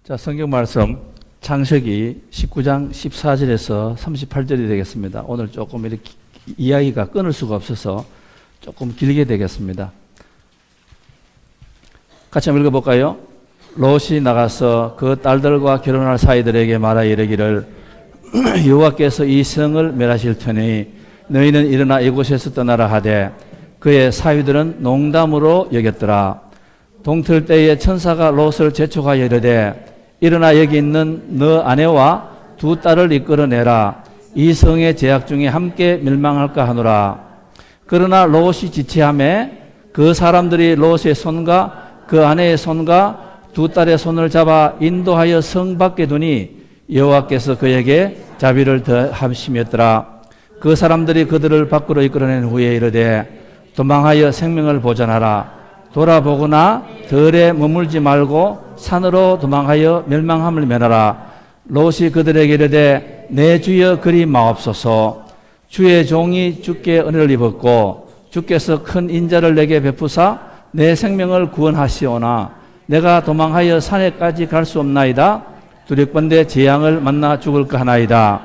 자, 성경 말씀 창세기 19장 14절에서 38절이 되겠습니다. 오늘 조금 이렇게 이야기가 끊을 수가 없어서 조금 길게 되겠습니다. 같이 한번 읽어볼까요? 롯이 나가서 그 딸들과 결혼할 사이들에게 말하 이르기를 여호와께서 이 성을 멸하실 터니 너희는 일어나 이곳에서 떠나라 하되 그의 사위들은 농담으로 여겼더라. 동틀 때에 천사가 롯을 재촉하여 이르되 일어나 여기 있는 너 아내와 두 딸을 이끌어내라. 이 성의 제약 중에 함께 멸망할까 하노라. 그러나 롯이 지체하매 그 사람들이 롯의 손과 그 아내의 손과 두 딸의 손을 잡아 인도하여 성 밖에 두니 여호와께서 그에게 자비를 더하심이었더라. 그 사람들이 그들을 밖으로 이끌어낸 후에 이르되 도망하여 생명을 보존하라. 돌아보거나 들에 머물지 말고 산으로 도망하여 멸망함을 면하라. 롯이 그들에게 이르되 내 주여 그리 마옵소서. 주의 종이 주께 은혜를 입었고 주께서 큰 인자를 내게 베푸사 내 생명을 구원하시오나 내가 도망하여 산에까지 갈 수 없나이다. 두렵건대 재앙을 만나 죽을까 하나이다.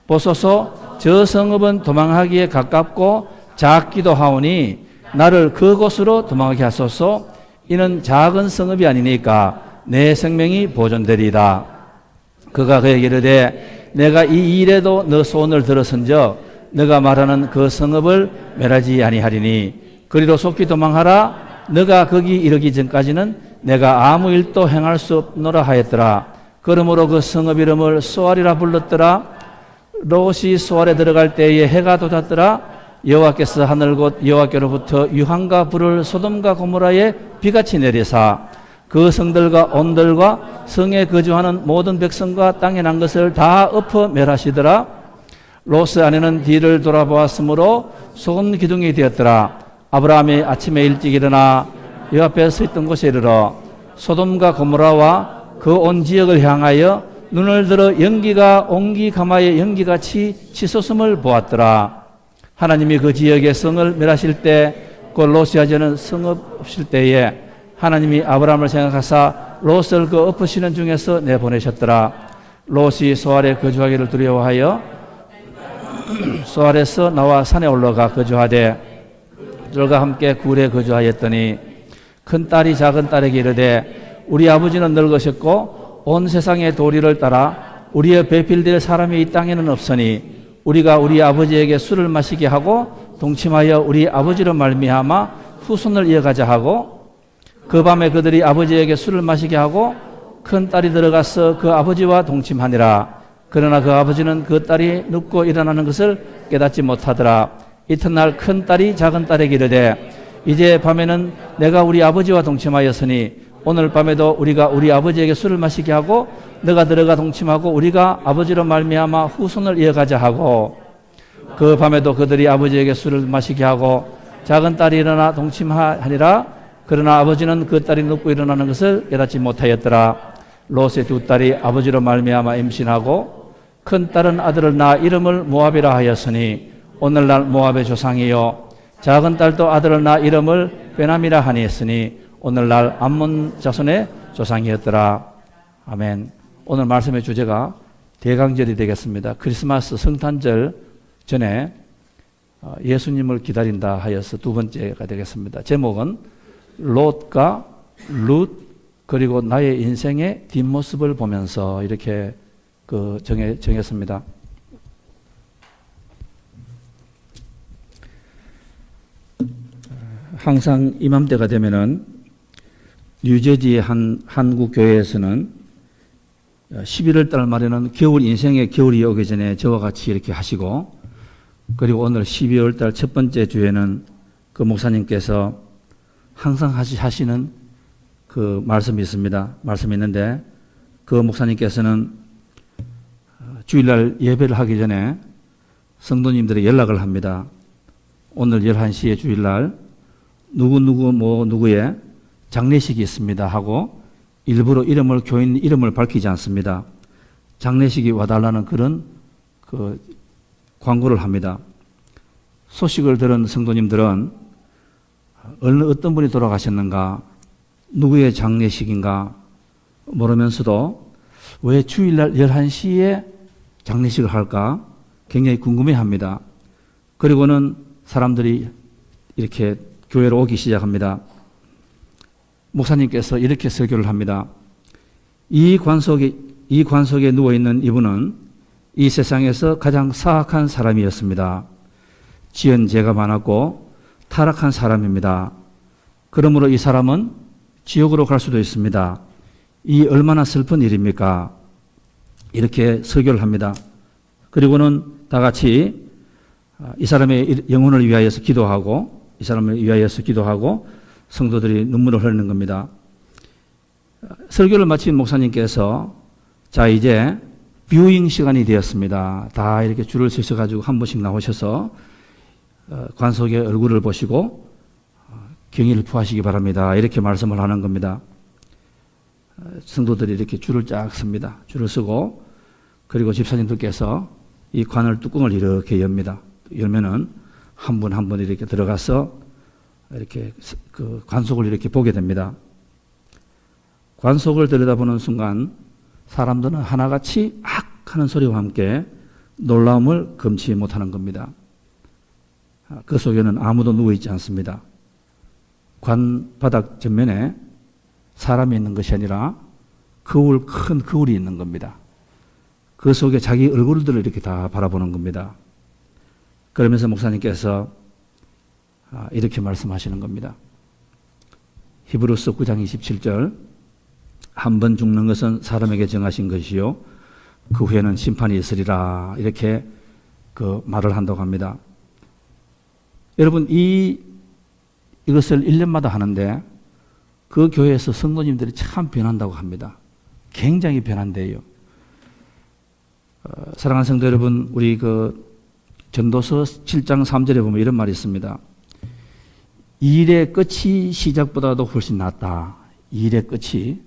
보소서 저 성읍은 도망하기에 가깝고 작기도 하오니 나를 그곳으로 도망하게 하소서. 이는 작은 성읍이 아니니까 내 생명이 보존되리이다. 그가 그에게 이르되 내가 이 일에도 너 소원을 들었은즉 너가 말하는 그 성읍을 멸하지 아니하리니 그리로 속히 도망하라. 너가 거기 이르기 전까지는 내가 아무 일도 행할 수 없노라 하였더라. 그러므로 그 성읍 이름을 소알이라 불렀더라. 롯이 소알에 들어갈 때에 해가 돋았더라. 여호와께서 하늘 곧 여호와께로부터 유황과 불을 소돔과 고모라에 비같이 내리사 그 성들과 온들과 성에 거주하는 모든 백성과 땅에 난 것을 다 엎어 멸하시더라. 롯의 아내는 뒤를 돌아보았으므로 소금 기둥이 되었더라. 아브라함이 아침에 일찍 일어나 여 앞에 서 있던 곳에 이르러 소돔과 고모라와 그 온 지역을 향하여 눈을 들어 연기가 옹기 가마의 연기같이 치솟음을 보았더라. 하나님이 그 지역의 성을 멸하실 때 그 롯이 하자는 성읍 없을 때에 하나님이 아브라함을 생각하사 롯을 그 엎으시는 중에서 내보내셨더라. 롯이 소알에 거주하기를 두려워하여 소알에서 나와 산에 올라가 거주하되 그들과 함께 굴에 거주하였더니 큰 딸이 작은 딸에게 이르되 우리 아버지는 늙으셨고 온 세상의 도리를 따라 우리의 배필될 사람이 이 땅에는 없으니 우리가 우리 아버지에게 술을 마시게 하고 동침하여 우리 아버지로 말미암아 후손을 이어가자 하고 그 밤에 그들이 아버지에게 술을 마시게 하고 큰 딸이 들어가서 그 아버지와 동침하니라. 그러나 그 아버지는 그 딸이 눕고 일어나는 것을 깨닫지 못하더라. 이튿날 큰 딸이 작은 딸에게 이르되 이제 밤에는 내가 우리 아버지와 동침하였으니 오늘 밤에도 우리가 우리 아버지에게 술을 마시게 하고 너가 들어가 동침하고 우리가 아버지로 말미암아 후손을 이어가자 하고 그 밤에도 그들이 아버지에게 술을 마시게 하고 작은 딸이 일어나 동침하니라. 그러나 아버지는 그 딸이 눕고 일어나는 것을 깨닫지 못하였더라. 롯의 두 딸이 아버지로 말미암아 임신하고 큰 딸은 아들을 낳아 이름을 모압이라 하였으니 오늘날 모압의 조상이요 작은 딸도 아들을 낳아 이름을 베남이라 하니했으니 오늘날 암몬 자손의 조상이었더라. 아멘. 오늘 말씀의 주제가 대강절이 되겠습니다. 크리스마스 성탄절 전에 예수님을 기다린다 하여서 두 번째가 되겠습니다. 제목은 롯과 룻 그리고 나의 인생의 뒷모습을 보면서 이렇게 정했습니다. 항상 이맘때가 되면은 뉴저지의 한 한국 교회에서는 11월 달 말에는 인생의 겨울이 오기 전에 저와 같이 이렇게 하시고 그리고 오늘 12월 달 첫 번째 주에는 그 목사님께서 항상 하시는 그 말씀이 있습니다. 말씀이 있는데 그 목사님께서는 주일날 예배를 하기 전에 성도님들에게 연락을 합니다. 오늘 11시에 주일날 누구의 장례식이 있습니다 하고 일부러 교인 이름을 밝히지 않습니다. 장례식이 와달라는 그런 광고를 합니다. 소식을 들은 성도님들은 어떤 분이 돌아가셨는가, 누구의 장례식인가, 모르면서도 왜 주일날 11시에 장례식을 할까 굉장히 궁금해합니다. 그리고는 사람들이 이렇게 교회로 오기 시작합니다. 목사님께서 이렇게 설교를 합니다. 이 관속에 누워있는 이분은 이 세상에서 가장 사악한 사람이었습니다. 지은 죄가 많았고 타락한 사람입니다. 그러므로 이 사람은 지옥으로 갈 수도 있습니다. 이 얼마나 슬픈 일입니까? 이렇게 설교를 합니다. 그리고는 다 같이 이 사람의 영혼을 위하여서 기도하고 이 사람을 위하여서 기도하고 성도들이 눈물을 흘리는 겁니다. 설교를 마친 목사님께서 자 이제 뷰잉 시간이 되었습니다. 다 이렇게 줄을 서셔가지고 한 번씩 나오셔서 관속의 얼굴을 보시고 경의를 표하시기 바랍니다. 이렇게 말씀을 하는 겁니다. 성도들이 이렇게 줄을 쫙 섭니다. 줄을 서고 그리고 집사님들께서 이 관을 뚜껑을 이렇게 엽니다. 열면은 한 분 한 분 이렇게 들어가서 이렇게 그 관속을 이렇게 보게 됩니다. 관속을 들여다보는 순간 사람들은 하나같이 악 하는 소리와 함께 놀라움을 금치 못하는 겁니다. 그 속에는 아무도 누워있지 않습니다. 관 바닥 전면에 사람이 있는 것이 아니라 큰 거울이 있는 겁니다. 그 속에 자기 얼굴들을 이렇게 다 바라보는 겁니다. 그러면서 목사님께서 이렇게 말씀하시는 겁니다. 히브리서 9장 27절 한 번 죽는 것은 사람에게 정하신 것이요 그 후에는 심판이 있으리라 이렇게 그 말을 한다고 합니다. 여러분 이것을 1년마다 하는데 그 교회에서 성도님들이 참 변한다고 합니다. 굉장히 변한대요. 사랑하는 성도 여러분, 우리 그 전도서 7장 3절에 보면 이런 말이 있습니다. 일의 끝이 시작보다도 훨씬 낫다. 일의 끝이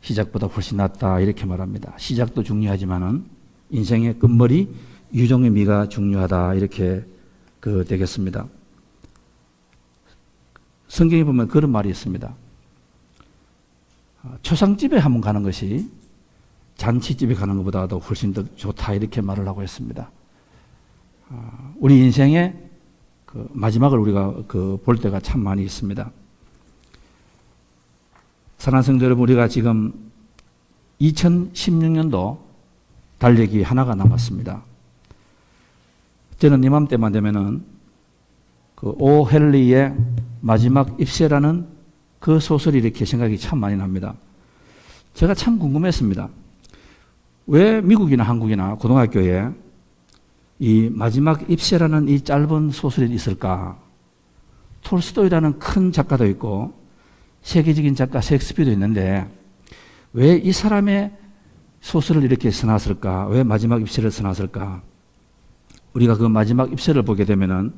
시작보다 훨씬 낫다. 이렇게 말합니다. 시작도 중요하지만은 인생의 끝머리, 유종의 미가 중요하다. 이렇게 되겠습니다. 성경에 보면 그런 말이 있습니다. 초상집에 한번 가는 것이 잔치집에 가는 것보다도 훨씬 더 좋다. 이렇게 말을 하고 있습니다. 우리 인생의 그 마지막을 우리가 볼 때가 참 많이 있습니다. 사랑하는 성도 여러분, 우리가 지금 2016년도 달력이 하나가 남았습니다. 저는 이맘때만 되면은 그 오 헨리의 마지막 입세라는 그 소설이 이렇게 생각이 참 많이 납니다. 제가 참 궁금했습니다. 왜 미국이나 한국이나 고등학교에 이 마지막 입세라는 이 짧은 소설이 있을까? 톨스토이라는 큰 작가도 있고 세계적인 작가 셰익스피어도 있는데 왜 이 사람의 소설을 이렇게 써놨을까? 왜 마지막 입세를 써놨을까? 우리가 그 마지막 입세를 보게 되면은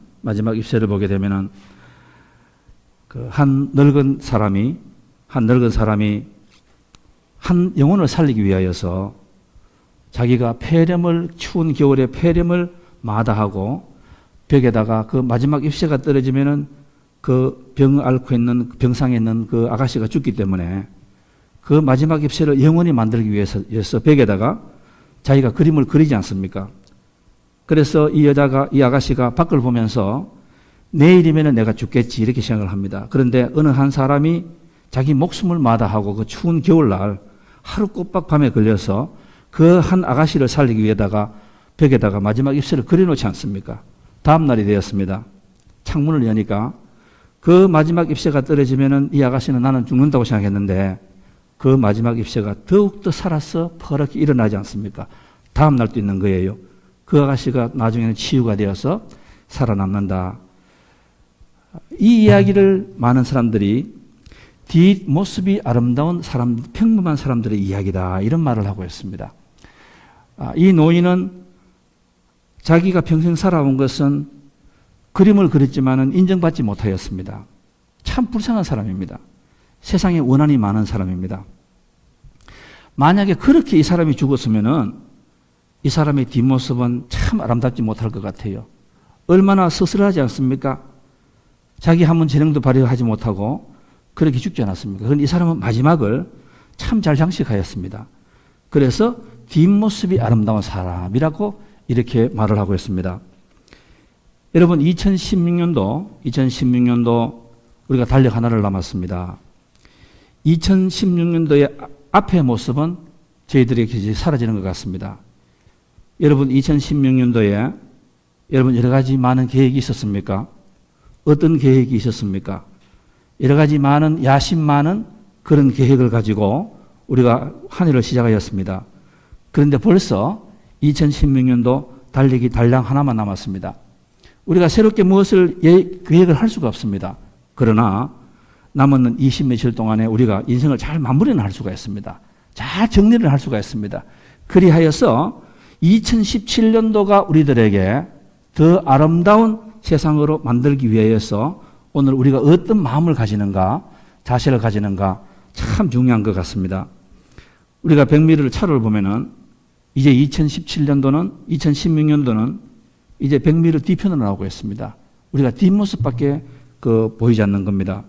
그 한 늙은 사람이 한 영혼을 살리기 위하여서 자기가 추운 겨울에 폐렴을 마다하고 벽에다가 그 마지막 잎새가 떨어지면은 그 병상에 있는 그 아가씨가 죽기 때문에 그 마지막 잎새를 영원히 만들기 위해서 벽에다가 자기가 그림을 그리지 않습니까? 그래서 이 아가씨가 밖을 보면서 내일이면은 내가 죽겠지 이렇게 생각을 합니다. 그런데 어느 한 사람이 자기 목숨을 마다하고 그 추운 겨울날 하루 꼬박 밤에 걸려서 그 한 아가씨를 살리기 위해다가 벽에다가 마지막 잎새를 그려놓지 않습니까? 다음 날이 되었습니다. 창문을 여니까 그 마지막 잎새가 떨어지면은 이 아가씨는 나는 죽는다고 생각했는데 그 마지막 잎새가 더욱더 살아서 퍼렇게 일어나지 않습니까? 다음 날도 있는 거예요. 그 아가씨가 나중에는 치유가 되어서 살아남는다. 이 이야기를 많은 사람들이 뒷모습이 아름다운 평범한 사람들의 이야기다. 이런 말을 하고 있습니다. 이 노인은 자기가 평생 살아온 것은 그림을 그렸지만은 인정받지 못하였습니다. 참 불쌍한 사람입니다. 세상에 원한이 많은 사람입니다. 만약에 그렇게 이 사람이 죽었으면은 이 사람의 뒷모습은 참 아름답지 못할 것 같아요. 얼마나 쓸쓸하지 않습니까? 자기 한번 재능도 발휘하지 못하고 그렇게 죽지 않았습니까? 그런데 이 사람은 마지막을 참 잘 장식하였습니다. 그래서 뒷모습이 아름다운 사람이라고 이렇게 말을 하고 있습니다. 여러분 2016년도 우리가 달력 하나를 남았습니다. 2016년도의 앞의 모습은 저희들에게 이제 사라지는 것 같습니다. 여러분 2016년도에 여러분 여러 가지 많은 계획이 있었습니까? 어떤 계획이 있었습니까? 여러 가지 많은 야심 많은 그런 계획을 가지고 우리가 한 해를 시작하였습니다. 그런데 벌써 2016년도 달력이 달랑 하나만 남았습니다. 우리가 새롭게 무엇을 계획을 할 수가 없습니다. 그러나 남은 20 며칠 동안에 우리가 인생을 잘 마무리는 할 수가 있습니다. 잘 정리를 할 수가 있습니다. 그리하여서 2017년도가 우리들에게 더 아름다운 세상으로 만들기 위해서 오늘 우리가 어떤 마음을 가지는가, 자세를 가지는가 참 중요한 것 같습니다. 우리가 백미를 차를 보면은 이제 2017년도는 2016년도는 이제 백미를 뒤편으로 나오고 있습니다. 우리가 뒷모습밖에 보이지 않는 겁니다.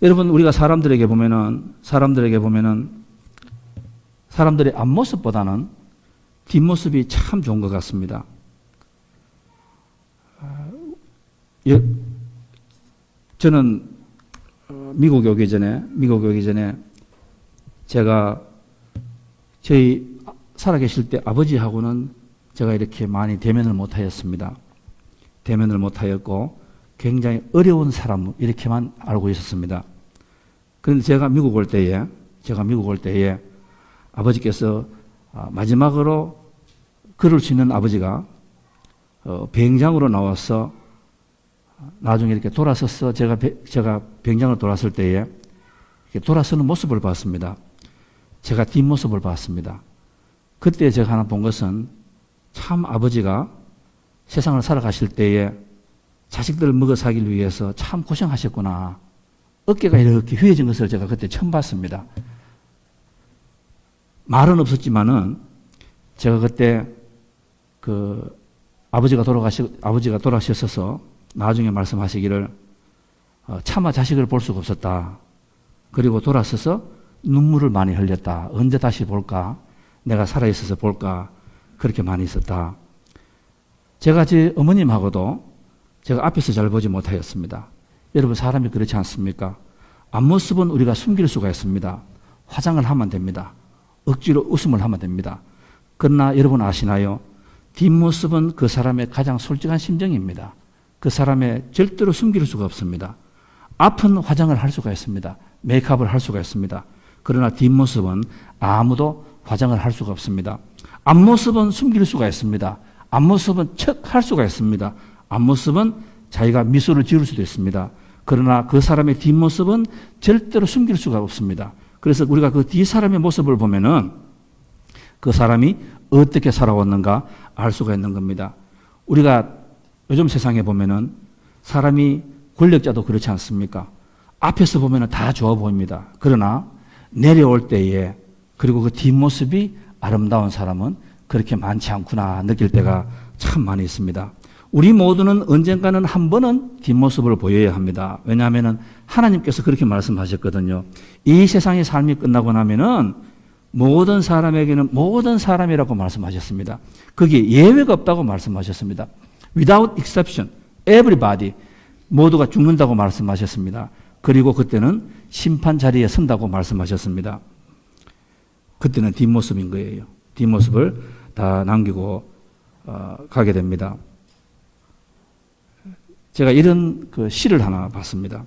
여러분 우리가 사람들에게 보면은 사람들의 앞모습보다는 뒷모습이 참 좋은 것 같습니다. 저는 미국에 오기 전에 제가 저희 살아계실 때 아버지하고는 제가 이렇게 많이 대면을 못하였습니다. 대면을 못하였고 굉장히 어려운 사람 이렇게만 알고 있었습니다. 그런데 제가 미국 올 때에 아버지께서 마지막으로 걸을 수 있는 아버지가 비행장으로 나와서 나중에 이렇게 돌아서서 제가 비행장으로 돌아설 때에 돌아서는 모습을 봤습니다. 제가 뒷모습을 봤습니다. 그때 제가 하나 본 것은 참 아버지가 세상을 살아가실 때에 자식들을 먹여 살기 위해서 참 고생하셨구나. 어깨가 이렇게 휘어진 것을 제가 그때 처음 봤습니다. 말은 없었지만은 제가 그때 아버지가 돌아가셨어서 나중에 말씀하시기를 차마 자식을 볼 수가 없었다. 그리고 돌아서서 눈물을 많이 흘렸다. 언제 다시 볼까? 내가 살아있어서 볼까? 그렇게 많이 있었다. 제가 제 어머님하고도 제가 앞에서 잘 보지 못하였습니다. 여러분 사람이 그렇지 않습니까? 앞모습은 우리가 숨길 수가 있습니다. 화장을 하면 됩니다. 억지로 웃음을 하면 됩니다. 그러나 여러분 아시나요? 뒷모습은 그 사람의 가장 솔직한 심정입니다. 그 사람의 절대로 숨길 수가 없습니다. 앞은 화장을 할 수가 있습니다. 메이크업을 할 수가 있습니다. 그러나 뒷모습은 아무도 화장을 할 수가 없습니다. 앞모습은 숨길 수가 있습니다. 앞모습은 척할 수가 있습니다. 앞모습은 자기가 미소를 지을 수도 있습니다. 그러나 그 사람의 뒷모습은 절대로 숨길 수가 없습니다. 그래서 우리가 그 뒷사람의 모습을 보면은 그 사람이 어떻게 살아왔는가 알 수가 있는 겁니다. 우리가 요즘 세상에 보면은 사람이 권력자도 그렇지 않습니까? 앞에서 보면은 다 좋아 보입니다. 그러나 내려올 때에 그리고 그 뒷모습이 아름다운 사람은 그렇게 많지 않구나 느낄 때가 참 많이 있습니다. 우리 모두는 언젠가는 한 번은 뒷모습을 보여야 합니다. 왜냐하면 하나님께서 그렇게 말씀하셨거든요. 이 세상의 삶이 끝나고 나면은 모든 사람에게는 모든 사람이라고 말씀하셨습니다. 거기에 예외가 없다고 말씀하셨습니다. Without exception, everybody 모두가 죽는다고 말씀하셨습니다. 그리고 그때는 심판 자리에 선다고 말씀하셨습니다. 그때는 뒷모습인 거예요. 뒷모습을 다 남기고 가게 됩니다. 제가 이런 시를 하나 봤습니다.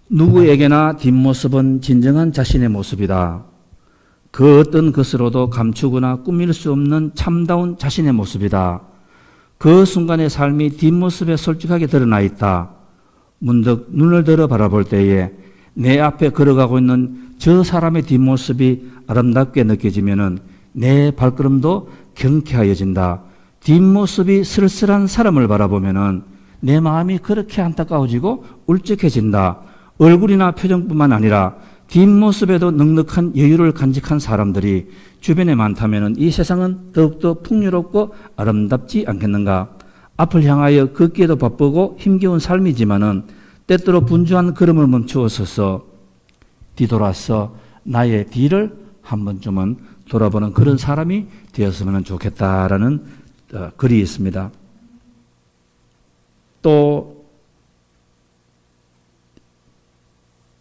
누구에게나 뒷모습은 진정한 자신의 모습이다. 그 어떤 것으로도 감추거나 꾸밀 수 없는 참다운 자신의 모습이다. 그 순간의 삶이 뒷모습에 솔직하게 드러나 있다. 문득 눈을 들어 바라볼 때에 내 앞에 걸어가고 있는 저 사람의 뒷모습이 아름답게 느껴지면은 내 발걸음도 경쾌하여진다. 뒷모습이 쓸쓸한 사람을 바라보면은 내 마음이 그렇게 안타까워지고 울적해진다. 얼굴이나 표정뿐만 아니라 뒷모습에도 넉넉한 여유를 간직한 사람들이 주변에 많다면은 이 세상은 더욱더 풍요롭고 아름답지 않겠는가? 앞을 향하여 걷기에도 바쁘고 힘겨운 삶이지만은 때때로 분주한 걸음을 멈추어서서 뒤돌아서 나의 뒤를 한 번쯤은 돌아보는 그런 사람이 되었으면 좋겠다라는 글이 있습니다. 또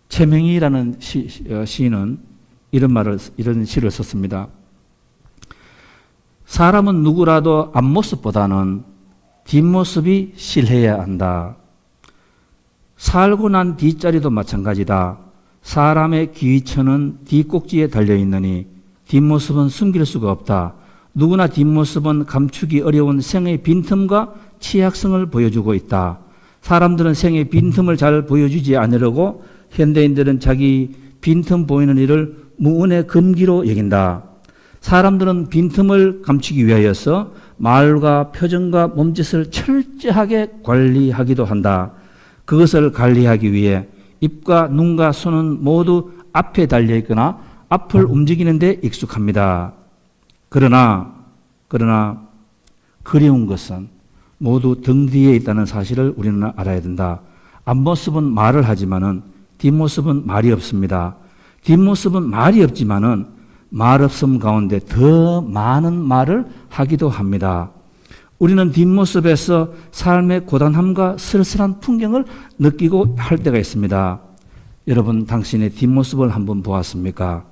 최명희라는 시인은 이런 시를 썼습니다. 사람은 누구라도 앞모습보다는 뒷모습이 실해야 한다. 살고 난 뒷자리도 마찬가지다. 사람의 귀천은 뒷꼭지에 달려있느니 뒷모습은 숨길 수가 없다. 누구나 뒷모습은 감추기 어려운 생의 빈틈과 취약성을 보여주고 있다. 사람들은 생의 빈틈을 잘 보여주지 않으려고 현대인들은 자기 빈틈 보이는 일을 무은의 금기로 여긴다. 사람들은 빈틈을 감추기 위하여서 말과 표정과 몸짓을 철저하게 관리하기도 한다. 그것을 관리하기 위해 입과 눈과 손은 모두 앞에 달려있거나 앞을 움직이는 데 익숙합니다. 그러나 그리운 것은 모두 등 뒤에 있다는 사실을 우리는 알아야 된다. 앞모습은 말을 하지만은 뒷모습은 말이 없습니다. 뒷모습은 말이 없지만은 말 없음 가운데 더 많은 말을 하기도 합니다. 우리는 뒷모습에서 삶의 고단함과 쓸쓸한 풍경을 느끼고 할 때가 있습니다. 여러분, 당신의 뒷모습을 한번 보았습니까?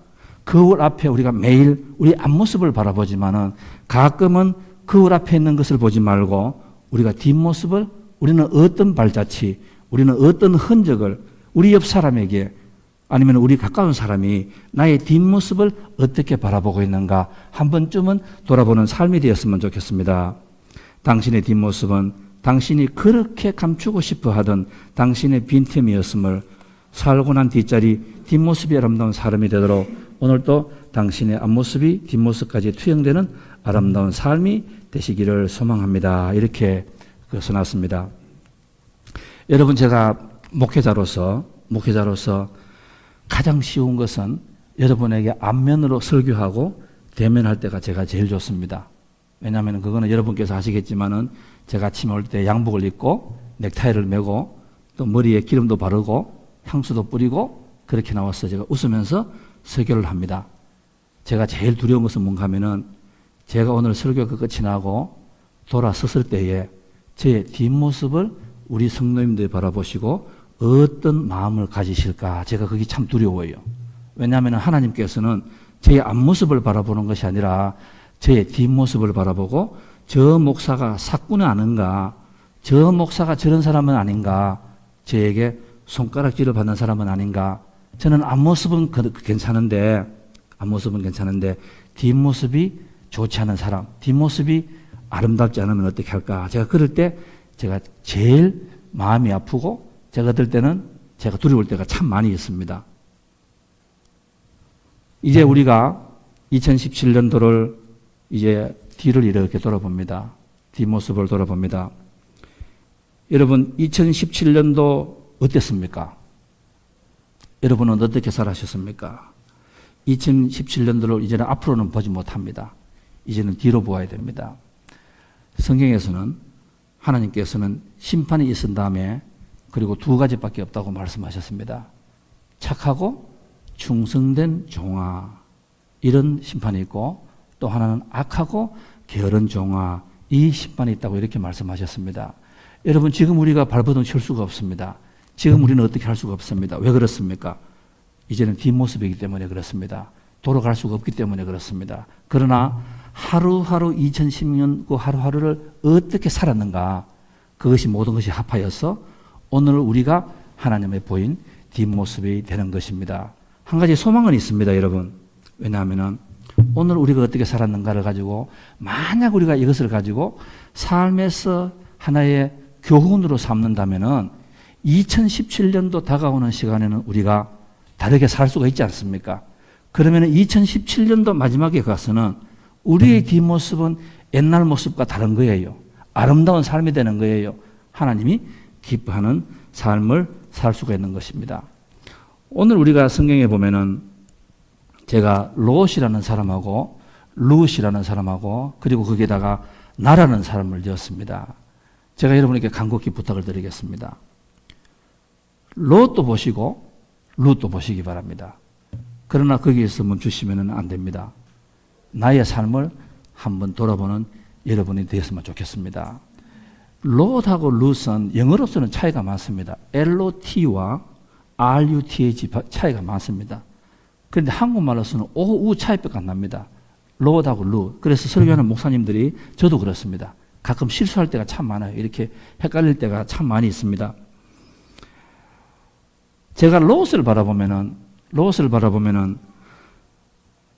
거울 앞에 우리가 매일 우리 앞모습을 바라보지만은 가끔은 거울 앞에 있는 것을 보지 말고 우리가 뒷모습을, 우리는 어떤 발자취, 우리는 어떤 흔적을 우리 옆 사람에게 아니면 우리 가까운 사람이 나의 뒷모습을 어떻게 바라보고 있는가 한 번쯤은 돌아보는 삶이 되었으면 좋겠습니다. 당신의 뒷모습은 당신이 그렇게 감추고 싶어 하던 당신의 빈틈이었음을 살고 난 뒷모습이 아름다운 사람이 되도록 오늘도 당신의 앞모습이 뒷모습까지 투영되는 아름다운 삶이 되시기를 소망합니다. 이렇게 써놨습니다. 여러분, 제가 목회자로서 가장 쉬운 것은 여러분에게 앞면으로 설교하고 대면할 때가 제가 제일 좋습니다. 왜냐하면 그거는 여러분께서 아시겠지만은 제가 아침에 올 때 양복을 입고 넥타이를 메고 또 머리에 기름도 바르고 향수도 뿌리고 그렇게 나와서 제가 웃으면서 설교를 합니다. 제가 제일 두려운 것은 뭔가 하면은 제가 오늘 설교가 끝이 나고 돌아섰을 때에 제 뒷모습을 우리 성도님들이 바라보시고 어떤 마음을 가지실까, 제가 그게 참 두려워요. 왜냐하면 하나님께서는 제 앞모습을 바라보는 것이 아니라 제 뒷모습을 바라보고 저 목사가 사꾼은 아닌가, 저 목사가 저런 사람은 아닌가, 저에게 손가락질을 받는 사람은 아닌가. 저는 앞모습은 괜찮은데 뒷모습이 좋지 않은 사람, 뒷모습이 아름답지 않으면 어떻게 할까. 제가 그럴 때 제가 제일 마음이 아프고 제가 그럴 때는 제가 두려울 때가 참 많이 있습니다. 이제 우리가 2017년도를 이제 뒤를 이렇게 돌아봅니다. 뒷모습을 돌아봅니다. 여러분, 2017년도 어땠습니까? 여러분은 어떻게 살아셨습니까? 2017년도를 이제는 앞으로는 보지 못합니다. 이제는 뒤로 보아야 됩니다. 성경에서는 하나님께서는 심판이 있은 다음에 그리고 두 가지밖에 없다고 말씀하셨습니다. 착하고 충성된 종아, 이런 심판이 있고 또 하나는 악하고 게으른 종아, 이 심판이 있다고 이렇게 말씀하셨습니다. 여러분, 지금 우리가 발버둥 칠 수가 없습니다. 지금 우리는 어떻게 할 수가 없습니다. 왜 그렇습니까? 이제는 뒷모습이기 때문에 그렇습니다. 돌아갈 수가 없기 때문에 그렇습니다. 그러나 하루하루 2010년 그 하루하루를 어떻게 살았는가, 그것이 모든 것이 합하여서 오늘 우리가 하나님의 보인 뒷모습이 되는 것입니다. 한 가지 소망은 있습니다, 여러분. 왜냐하면 오늘 우리가 어떻게 살았는가를 가지고 만약 우리가 이것을 가지고 삶에서 하나의 교훈으로 삼는다면은 2017년도 다가오는 시간에는 우리가 다르게 살 수가 있지 않습니까? 그러면 2017년도 마지막에 가서는 우리의 뒷모습은 옛날 모습과 다른 거예요. 아름다운 삶이 되는 거예요. 하나님이 기뻐하는 삶을 살 수가 있는 것입니다. 오늘 우리가 성경에 보면은 제가 롯이라는 사람하고 룻이라는 사람하고 그리고 거기에다가 나라는 사람을 지었습니다. 제가 여러분에게 간곡히 부탁을 드리겠습니다. 롯도 보시고 룻도 보시기 바랍니다. 그러나 거기에서 멈추시면 안 됩니다. 나의 삶을 한번 돌아보는 여러분이 되었으면 좋겠습니다. 롯하고 룻은 영어로서는 차이가 많습니다. LOT와 RUTH 차이가 많습니다. 그런데 한국말로서는 O, U 차이밖에 안 납니다. 롯하고 룻. 그래서 설교하는 목사님들이 저도 그렇습니다. 가끔 실수할 때가 참 많아요. 이렇게 헷갈릴 때가 참 많이 있습니다. 제가 롯을 바라보면은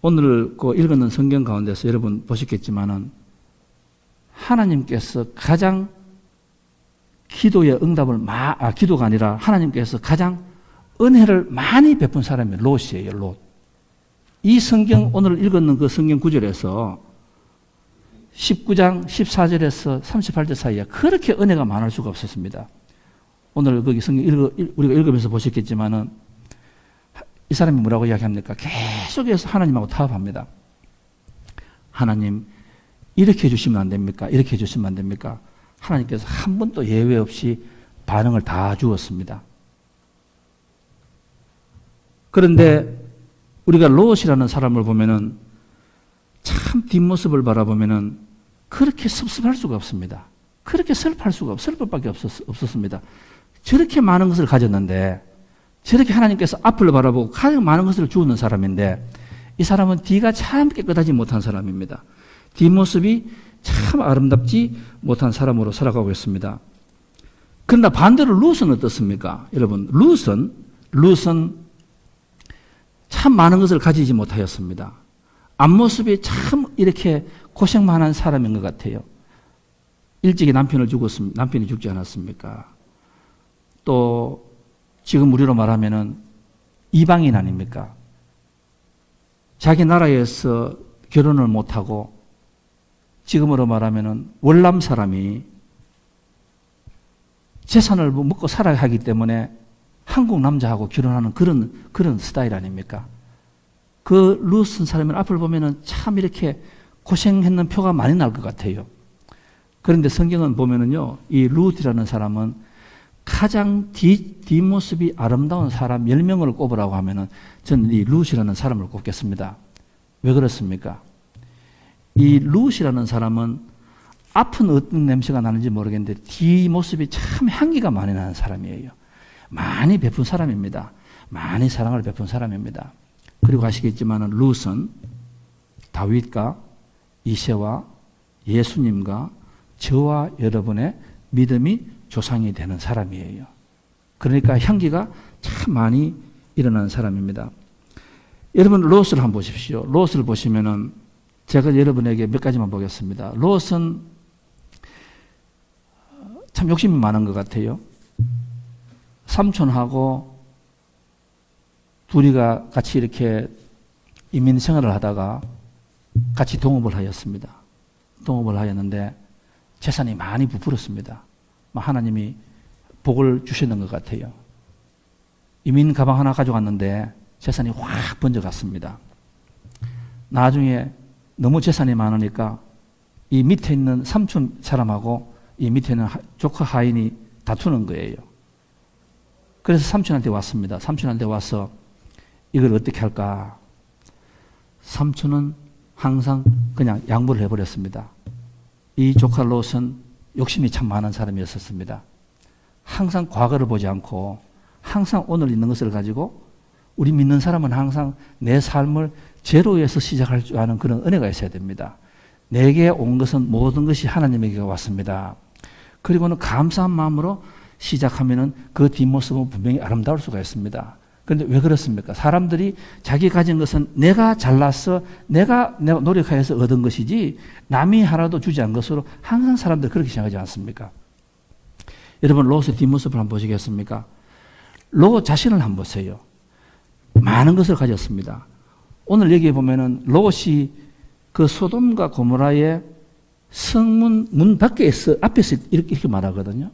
오늘 그 읽었는 성경 가운데서 여러분 보셨겠지만은 하나님께서 가장 기도의 응답을 기도가 아니라 하나님께서 가장 은혜를 많이 베푼 사람이 롯이에요. 롯. 이 성경 오늘 읽었는 그 성경 구절에서 19장 14절에서 38절 사이에 그렇게 은혜가 많을 수가 없었습니다. 오늘 거기 성경 우리가 읽으면서 보셨겠지만은 이 사람이 뭐라고 이야기합니까? 계속해서 하나님하고 타협합니다. 하나님, 이렇게 해주시면 안 됩니까? 이렇게 해주시면 안 됩니까? 하나님께서 한 번도 예외 없이 반응을 다 주었습니다. 그런데 우리가 롯이라는 사람을 보면은 참 뒷모습을 바라보면은 그렇게 섭섭할 수가 없습니다. 그렇게 슬플 밖에 없었습니다. 저렇게 많은 것을 가졌는데 저렇게 하나님께서 앞을 바라보고 가장 많은 것을 주었는 사람인데 이 사람은 뒤가 참 깨끗하지 못한 사람입니다. 뒷모습이 참 아름답지 못한 사람으로 살아가고 있습니다. 그러나 반대로 룻은 어떻습니까? 여러분, 룻은 참 많은 것을 가지지 못하였습니다. 앞모습이 참 이렇게 고생 많은 사람인 것 같아요. 일찍이 남편이 죽지 않았습니까? 또 지금 우리로 말하면은 이방인 아닙니까? 자기 나라에서 결혼을 못하고 지금으로 말하면은 월남 사람이 재산을 먹고 살아야 하기 때문에 한국 남자하고 결혼하는 그런 스타일 아닙니까? 그 룻은 사람의 앞을 보면은 참 이렇게 고생했는 표가 많이 날 것 같아요. 그런데 성경은 보면은요, 이 룻이라는 사람은 가장 뒷모습이 아름다운 사람 10명을 꼽으라고 하면은 저는 이 룻이라는 사람을 꼽겠습니다. 왜 그렇습니까? 이 룻이라는 사람은 앞은 어떤 냄새가 나는지 모르겠는데 뒷모습이 참 향기가 많이 나는 사람이에요. 많이 베푼 사람입니다. 많이 사랑을 베푼 사람입니다. 그리고 아시겠지만 룻은 다윗과 이새와 예수님과 저와 여러분의 믿음이 조상이 되는 사람이에요. 그러니까 향기가 참 많이 일어나는 사람입니다. 여러분 롯을 한번 보십시오. 롯을 보시면은 제가 여러분에게 몇 가지만 보겠습니다. 롯은 참 욕심이 많은 것 같아요. 삼촌하고 둘이가 같이 이렇게 이민 생활을 하다가 같이 동업을 하였습니다. 동업을 하였는데 재산이 많이 부풀었습니다. 하나님이 복을 주시는 것 같아요. 이민 가방 하나 가져갔는데 재산이 확 번져갔습니다. 나중에 너무 재산이 많으니까 이 밑에 있는 삼촌 사람하고 이 밑에 있는 조카 하인이 다투는 거예요. 그래서 삼촌한테 왔습니다. 삼촌한테 와서 이걸 어떻게 할까? 삼촌은 항상 그냥 양보를 해버렸습니다. 이 조카 롯은 욕심이 참 많은 사람이었습니다. 항상 과거를 보지 않고 항상 오늘 있는 것을 가지고 우리 믿는 사람은 항상 내 삶을 제로에서 시작할 줄 아는 그런 은혜가 있어야 됩니다. 내게 온 것은 모든 것이 하나님에게 왔습니다. 그리고는 감사한 마음으로 시작하면은 그 뒷모습은 분명히 아름다울 수가 있습니다. 그런데 왜 그렇습니까? 사람들이 자기 가진 것은 내가 잘나서 내가 노력하여서 얻은 것이지 남이 하나도 주지 않은 것으로 항상 사람들이 그렇게 생각하지 않습니까? 여러분 롯의 뒷모습을 한번 보시겠습니까? 롯 자신을 한번 보세요. 많은 것을 가졌습니다. 오늘 여기에 보면은 롯이 그 소돔과 고모라의 성문 문 밖에서 앞에서 이렇게 말하거든요.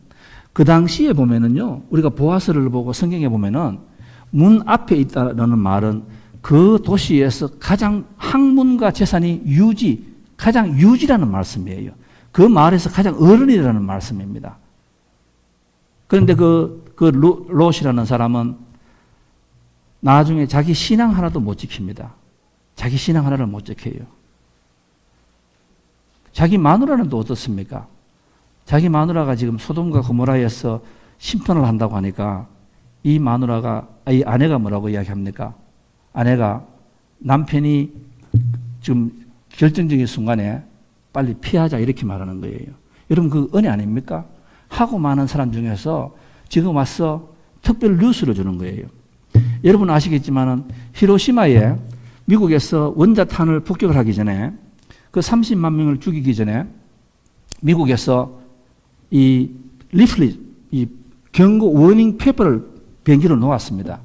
그 당시에 보면은요, 우리가 보아스를 보고 성경에 보면은 문 앞에 있다는 말은 그 도시에서 가장 학문과 재산이 가장 유지라는 말씀이에요. 그 마을에서 가장 어른이라는 말씀입니다. 그런데 롯이라는 사람은 나중에 자기 신앙 하나도 못 지킵니다. 자기 신앙 하나를 못 지켜요. 자기 마누라는 또 어떻습니까? 자기 마누라가 지금 소돔과 고모라에서 심판을 한다고 하니까 이 아내가 뭐라고 이야기합니까? 아내가 남편이 지금 결정적인 순간에 빨리 피하자 이렇게 말하는 거예요. 여러분 그 은혜 아닙니까? 하고 많은 사람 중에서 지금 와서 특별 뉴스를 주는 거예요. 여러분 아시겠지만은 히로시마에 미국에서 원자탄을 폭격을 하기 전에 그 30만 명을 죽이기 전에 미국에서 이 리플릿, 이 경고 워닝 페이퍼를 비행기로 놓았습니다.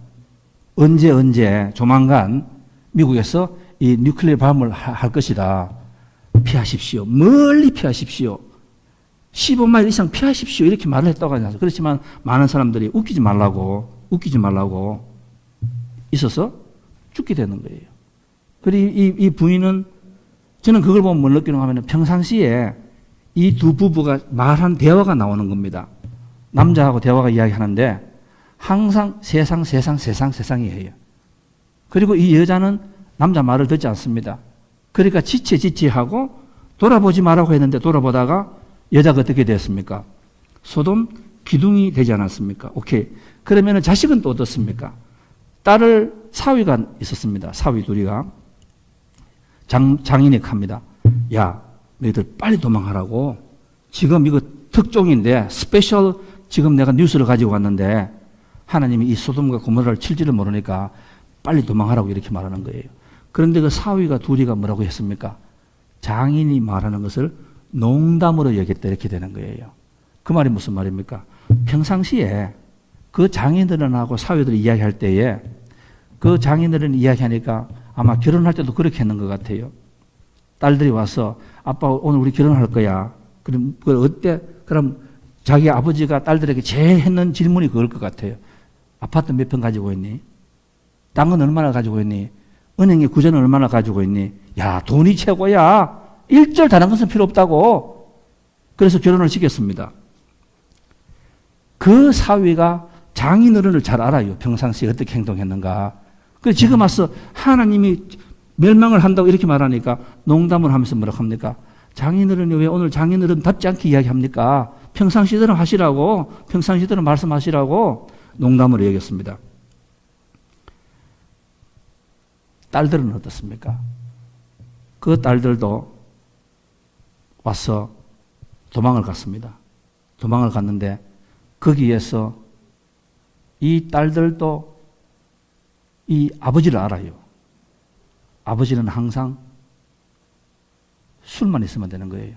언제 조만간 미국에서 이 뉴클리어 밤을 할 것이다. 피하십시오. 멀리 피하십시오. 15마일 이상 피하십시오. 이렇게 말을 했다고 하죠. 그렇지만 많은 사람들이 웃기지 말라고 있어서 죽게 되는 거예요. 그리고 이 부인은 저는 그걸 보면 뭘 느끼는가 하면 평상시에 이 두 부부가 말한 대화가 나오는 겁니다. 남자하고 대화가 이야기하는데 항상 세상이에요. 그리고 이 여자는 남자 말을 듣지 않습니다. 그러니까 지체하고 돌아보지 말라고 했는데 돌아보다가 여자가 어떻게 됐습니까? 소돔 기둥이 되지 않았습니까? 오케이. 그러면 자식은 또 어떻습니까? 딸을 사위가 있었습니다. 사위 둘이가 장인이 합니다. 야, 너희들 빨리 도망하라고. 지금 이거 특종인데 스페셜 지금 내가 뉴스를 가지고 왔는데 하나님이 이 소돔과 고모라를 칠지를 모르니까 빨리 도망하라고 이렇게 말하는 거예요. 그런데 그 사위가 둘이가 뭐라고 했습니까? 장인이 말하는 것을 농담으로 여겼다 이렇게 되는 거예요. 그 말이 무슨 말입니까? 평상시에 그 장인들하고 사위들이 이야기할 때에 그 장인들은 이야기하니까 아마 결혼할 때도 그렇게 했는 것 같아요. 딸들이 와서 아빠 오늘 우리 결혼할 거야. 그럼 그걸 어때? 그럼 자기 아버지가 딸들에게 제일 했는 질문이 그걸 것 같아요. 아파트 몇 평 가지고 있니? 땅은 얼마나 가지고 있니? 은행에 구전은 얼마나 가지고 있니? 야, 돈이 최고야. 일절 다른 것은 필요 없다고. 그래서 결혼을 시켰습니다. 그 사위가 장인어른을 잘 알아요. 평상시에 어떻게 행동했는가. 그래서 지금 와서 하나님이 멸망을 한다고 이렇게 말하니까 농담을 하면서 뭐라고 합니까? 장인어른이 왜 오늘 장인어른답지 않게 이야기합니까? 평상시대로 하시라고, 평상시대로 말씀하시라고 농담으로 얘기했습니다. 딸들은 어떻습니까? 그 딸들도 와서 도망을 갔습니다. 도망을 갔는데 거기에서 이 딸들도 이 아버지를 알아요. 아버지는 항상 술만 있으면 되는 거예요.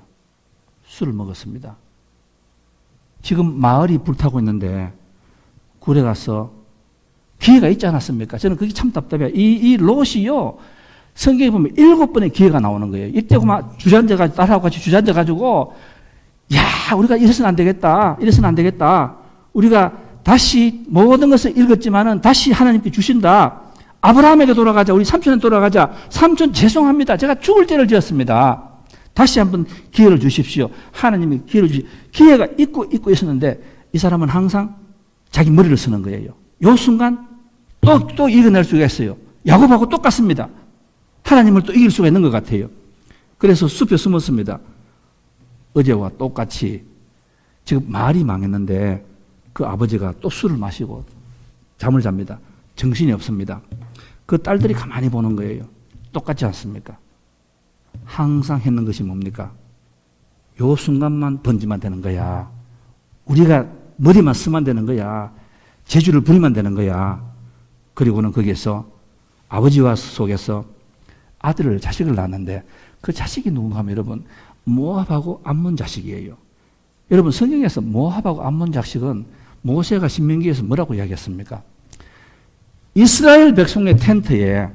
술을 먹었습니다. 지금 마을이 불타고 있는데 굴에 가서 기회가 있지 않았습니까? 저는 그게 참 답답해요. 이 롯이요. 성경에 보면 7번의 기회가 나오는 거예요. 이때 막 주저앉아가지고, 딸하고 같이 주저앉아가지고, 야, 우리가 이래서는 안 되겠다. 이래서는 안 되겠다. 우리가 다시 모든 것을 읽었지만은 다시 하나님께 주신다. 아브라함에게 돌아가자. 우리 삼촌한테 돌아가자. 삼촌 죄송합니다. 제가 죽을 죄를 지었습니다. 다시 한번 기회를 주십시오. 하나님이 기회를 기회가 있고 있었는데 이 사람은 항상 자기 머리를 쓰는 거예요. 요 순간 또 이겨낼 수가 있어요. 야곱하고 똑같습니다. 하나님을 또 이길 수가 있는 것 같아요. 그래서 숲에 숨었습니다. 어제와 똑같이 지금 말이 망했는데 그 아버지가 또 술을 마시고 잠을 잡니다. 정신이 없습니다. 그 딸들이 가만히 보는 거예요. 똑같지 않습니까? 항상 했는 것이 뭡니까? 요 순간만 번지면 되는 거야. 우리가 머리만 쓰면 되는 거야. 재주를 부리면 되는 거야. 그리고는 거기에서 아버지와 속에서 자식을 낳았는데 그 자식이 누군가 하면 여러분 모압하고 암몬 자식이에요. 여러분 성경에서 모압하고 암몬 자식은 모세가 신명기에서 뭐라고 이야기했습니까? 이스라엘 백성의 텐트에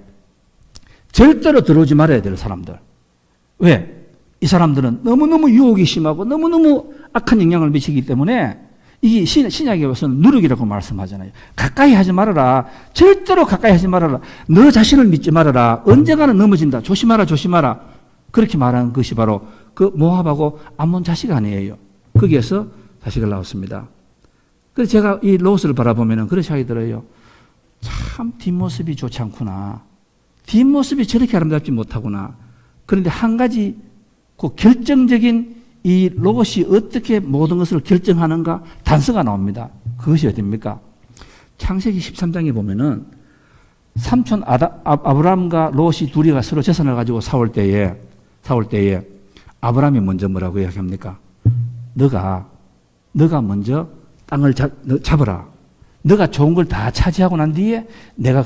절대로 들어오지 말아야 될 사람들. 왜? 이 사람들은 너무너무 유혹이 심하고 너무너무 악한 영향을 미치기 때문에 이게 신약에 와서는 누룩이라고 말씀하잖아요. 가까이 하지 말아라. 절대로 가까이 하지 말아라. 너 자신을 믿지 말아라. 언젠가는 넘어진다. 조심하라. 그렇게 말하는 것이 바로 그 모압하고 암몬 자식 아니에요. 거기에서 자식을 낳았습니다. 그래서 제가 이 롯을 바라보면 그런 생각이 들어요. 참 뒷모습이 좋지 않구나. 뒷모습이 저렇게 아름답지 못하구나. 그런데 한 가지 그 결정적인 이 롯이 어떻게 모든 것을 결정하는가 단서가 나옵니다. 그것이 어디입니까? 창세기 13장에 보면은 삼촌 아브라함과 롯이 둘이가 서로 재산을 가지고 싸울 때에 아브라함이 먼저 뭐라고 이야기합니까? 너가 먼저 땅을 잡아라. 너가 좋은 걸 다 차지하고 난 뒤에 내가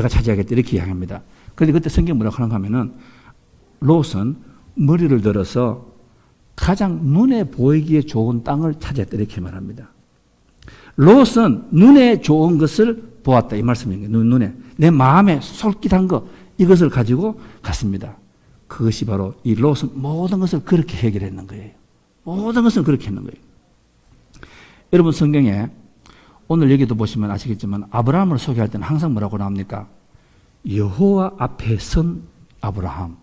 차지하겠다. 이렇게 이야기합니다. 그런데 그때 성경 뭐라고 하는가 하면은 롯은 머리를 들어서 가장 눈에 보이기에 좋은 땅을 찾았다. 이렇게 말합니다. 롯은 눈에 좋은 것을 보았다. 이 말씀입니다. 눈에. 내 마음에 솔깃한 것, 이것을 가지고 갔습니다. 그것이 바로 이 롯은 모든 것을 그렇게 해결했는 거예요. 모든 것을 그렇게 했는 거예요. 여러분 성경에 오늘 여기도 보시면 아시겠지만 아브라함을 소개할 때는 항상 뭐라고 나옵니까? 여호와 앞에 선 아브라함.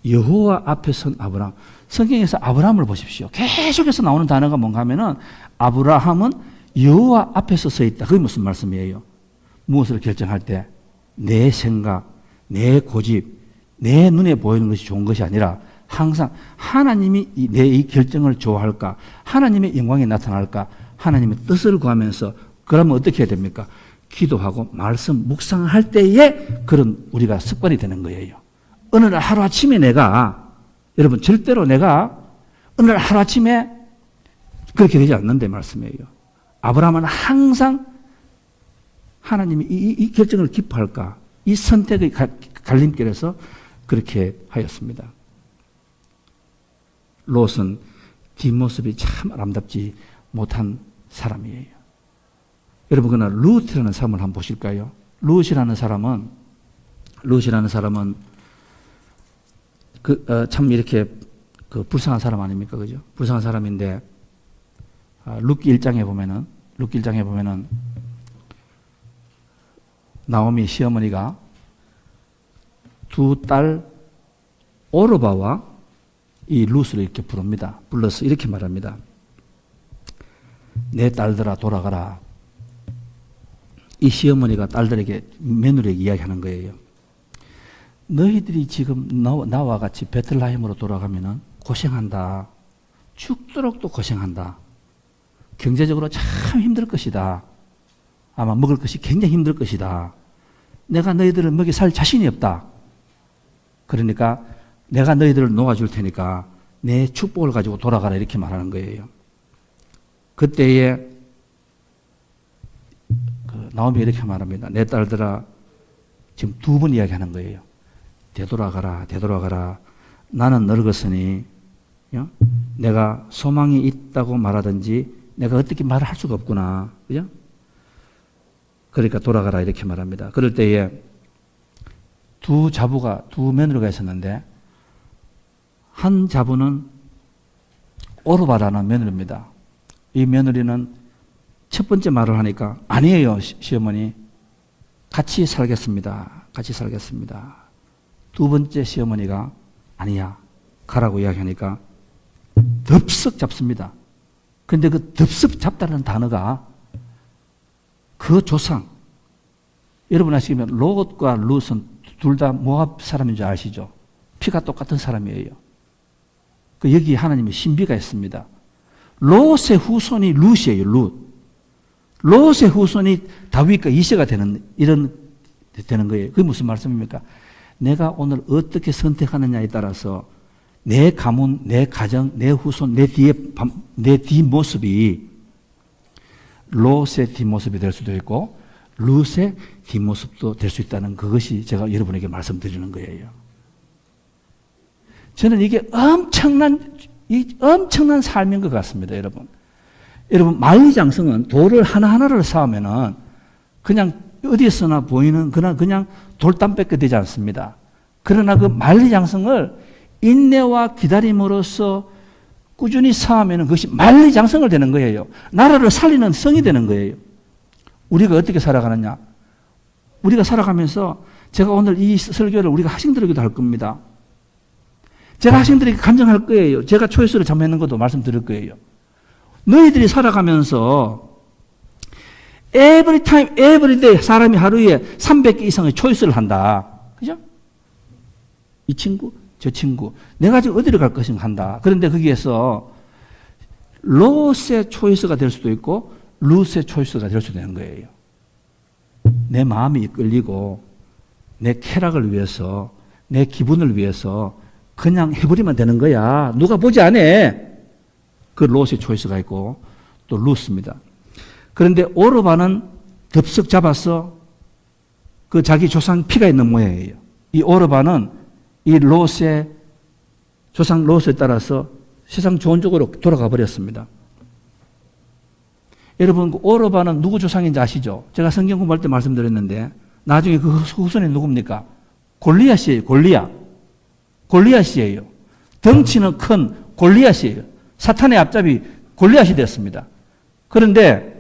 여호와 앞에 선 아브라함. 성경에서 아브라함을 보십시오. 계속해서 나오는 단어가 뭔가 하면은 아브라함은 여호와 앞에서 서 있다. 그게 무슨 말씀이에요? 무엇을 결정할 때 내 생각, 내 고집, 내 눈에 보이는 것이 좋은 것이 아니라 항상 하나님이 내 이 결정을 좋아할까? 하나님의 영광이 나타날까? 하나님의 뜻을 구하면서 그러면 어떻게 해야 됩니까? 기도하고 말씀 묵상할 때에 그런 우리가 습관이 되는 거예요. 어느 날 하루아침에 여러분 절대로 내가 어느 날 하루아침에 그렇게 되지 않는데 말씀이에요. 아브라함은 항상 하나님이 이 결정을 기뻐할까? 이 선택의 갈림길에서 그렇게 하였습니다. 롯은 뒷모습이 참 아름답지 못한 사람이에요. 여러분 그러나 룻이라는 사람을 한번 보실까요? 룻이라는 사람은 참 이렇게 불쌍한 사람 아닙니까? 그죠? 불쌍한 사람인데 룻기 1장에 보면은 나오미 시어머니가 두 딸 오르바와 이 룻을 이렇게 부릅니다. 불러서 이렇게 말합니다. 내 딸들아 돌아가라. 이 시어머니가 딸들에게 며느리에게 이야기하는 거예요. 너희들이 지금 나와 같이 베틀레헴으로 돌아가면은 고생한다. 죽도록 또 고생한다. 경제적으로 참 힘들 것이다. 아마 먹을 것이 굉장히 힘들 것이다. 내가 너희들을 먹여 살 자신이 없다. 그러니까 내가 너희들을 놓아줄 테니까 내 축복을 가지고 돌아가라 이렇게 말하는 거예요. 그때에 나오미 이렇게 말합니다. 내 딸들아 지금 두 번 이야기하는 거예요. 되돌아가라. 나는 늙었으니 내가 소망이 있다고 말하든지 내가 어떻게 말을 할 수가 없구나. 그죠? 그러니까 돌아가라 이렇게 말합니다. 그럴 때에 두 며느리가 있었는데 한 자부는 오르바라는 며느리입니다. 이 며느리는 첫 번째 말을 하니까 아니에요 시어머니 같이 살겠습니다. 두 번째 시어머니가 아니야 가라고 이야기하니까 덥석 잡습니다. 근데 그 덥석 잡다는 단어가 그 조상 여러분 아시면 롯과 룻은 둘 다 모압 사람인 줄 아시죠? 피가 똑같은 사람이에요. 여기 하나님의 신비가 있습니다. 롯의 후손이 룻이에요. 롯의 후손이 다윗과 이새가 되는 거예요. 그게 무슨 말씀입니까? 내가 오늘 어떻게 선택하느냐에 따라서 내 가문, 내 가정, 내 후손, 내 뒷모습이 롯의 뒷모습이 될 수도 있고 룻의 뒷모습도 될 수 있다는 그것이 제가 여러분에게 말씀드리는 거예요. 저는 이게 엄청난 삶인 것 같습니다, 여러분. 여러분, 만리장성은 돌을 하나하나를 쌓으면은 그냥 어디에서나 보이는 그냥 돌담밖에 되지 않습니다. 그러나 그 만리장성을 인내와 기다림으로써 꾸준히 쌓으면 그것이 만리장성을 되는 거예요. 나라를 살리는 성이 되는 거예요. 우리가 어떻게 살아가느냐? 우리가 살아가면서 제가 오늘 이 설교를 우리가 학생들에게도 할 겁니다. 제가 학생들에게 간증할 거예요. 제가 초이스를 잠했는 것도 말씀드릴 거예요. 너희들이 살아가면서 every time, every day 사람이 하루에 300개 이상의 초이스를 한다. 그죠? 이 친구, 저 친구. 내가 지금 어디로 갈 것인가 한다. 그런데 거기에서 로스의 초이스가 될 수도 있고 루스의 초이스가 될 수도 있는 거예요. 내 마음이 이끌리고 내 쾌락을 위해서 내 기분을 위해서 그냥 해버리면 되는 거야. 누가 보지 않아. 그 로스의 초이스가 있고 또 루스입니다. 그런데 오르반은 덥석 잡아서 그 자기 조상 피가 있는 모양이에요. 이 오르반은 이 로스의 조상 로스에 따라서 세상 좋은 쪽으로 돌아가 버렸습니다. 여러분, 그 오르반은 누구 조상인지 아시죠? 제가 성경 공부할 때 말씀드렸는데 나중에 그 후손이 누굽니까? 골리앗이에요. 골리앗이에요. 덩치는 큰 골리앗이에요. 사탄의 앞잡이 골리앗이 됐습니다. 그런데